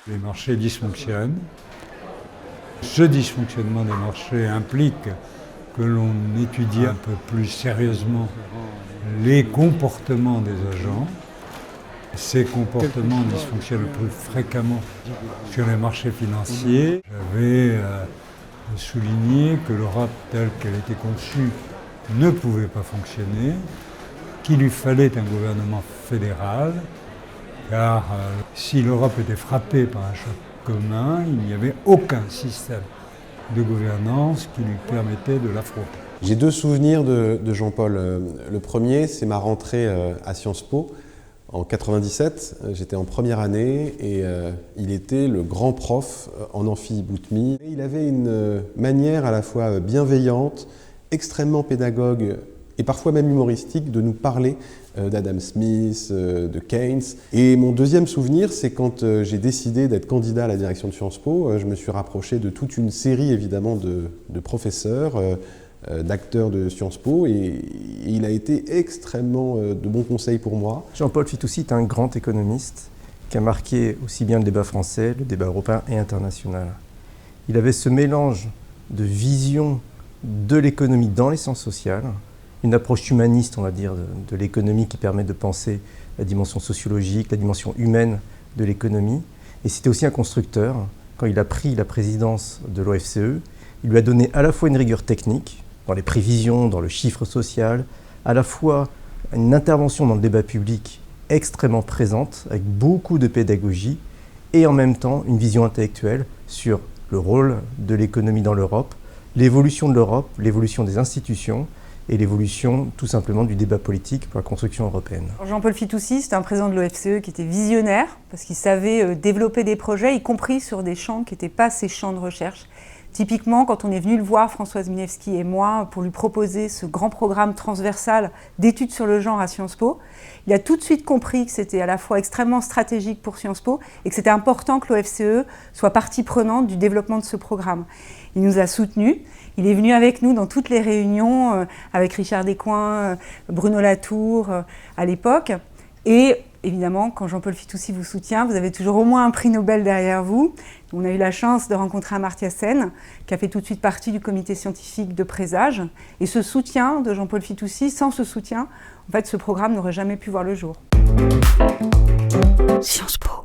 Les marchés dysfonctionnent. Ce dysfonctionnement des marchés implique que l'on étudie un peu plus sérieusement les comportements des agents. Ces comportements dysfonctionnent le plus fréquemment sur les marchés financiers. J'avais souligné que l'Europe telle qu'elle était conçue ne pouvait pas fonctionner, qu'il lui fallait un gouvernement fédéral, car si l'Europe était frappée par un choc commun, il n'y avait aucun système de gouvernance qui lui permettait de l'affronter. J'ai deux souvenirs de Jean-Paul. Le premier, c'est ma rentrée à Sciences Po en 97. J'étais en première année et il était le grand prof en amphi-boutmi. Il avait une manière à la fois bienveillante, extrêmement pédagogue et parfois même humoristique de nous parler d'Adam Smith, de Keynes. Et mon deuxième souvenir, c'est quand j'ai décidé d'être candidat à la direction de Sciences Po, je me suis rapproché de toute une série évidemment de professeurs, d'acteurs de Sciences Po, et il a été extrêmement de bons conseils pour moi. Jean-Paul Fitoussi est un grand économiste qui a marqué aussi bien le débat français, le débat européen et international. Il avait ce mélange de vision de l'économie dans les sciences sociales, une approche humaniste, on va dire, de l'économie qui permet de penser la dimension sociologique, la dimension humaine de l'économie. Et c'était aussi un constructeur. Quand il a pris la présidence de l'OFCE, il lui a donné à la fois une rigueur technique, dans les prévisions, dans le chiffre social, à la fois une intervention dans le débat public extrêmement présente, avec beaucoup de pédagogie, et en même temps une vision intellectuelle sur le rôle de l'économie dans l'Europe, l'évolution de l'Europe, l'évolution des institutions, et l'évolution tout simplement du débat politique pour la construction européenne. Jean-Paul Fitoussi, c'était un président de l'OFCE qui était visionnaire, parce qu'il savait développer des projets, y compris sur des champs qui n'étaient pas ses champs de recherche. Typiquement, quand on est venu le voir, Françoise Milewski et moi, pour lui proposer ce grand programme transversal d'études sur le genre à Sciences Po, il a tout de suite compris que c'était à la fois extrêmement stratégique pour Sciences Po et que c'était important que l'OFCE soit partie prenante du développement de ce programme. Il nous a soutenus, il est venu avec nous dans toutes les réunions, avec Richard Descoings, Bruno Latour à l'époque, et évidemment, quand Jean-Paul Fitoussi vous soutient, vous avez toujours au moins un prix Nobel derrière vous. On a eu la chance de rencontrer Amartya Sen, qui a fait tout de suite partie du comité scientifique de Présage. Et ce soutien de Jean-Paul Fitoussi, sans ce soutien, en fait, ce programme n'aurait jamais pu voir le jour. Sciences Po.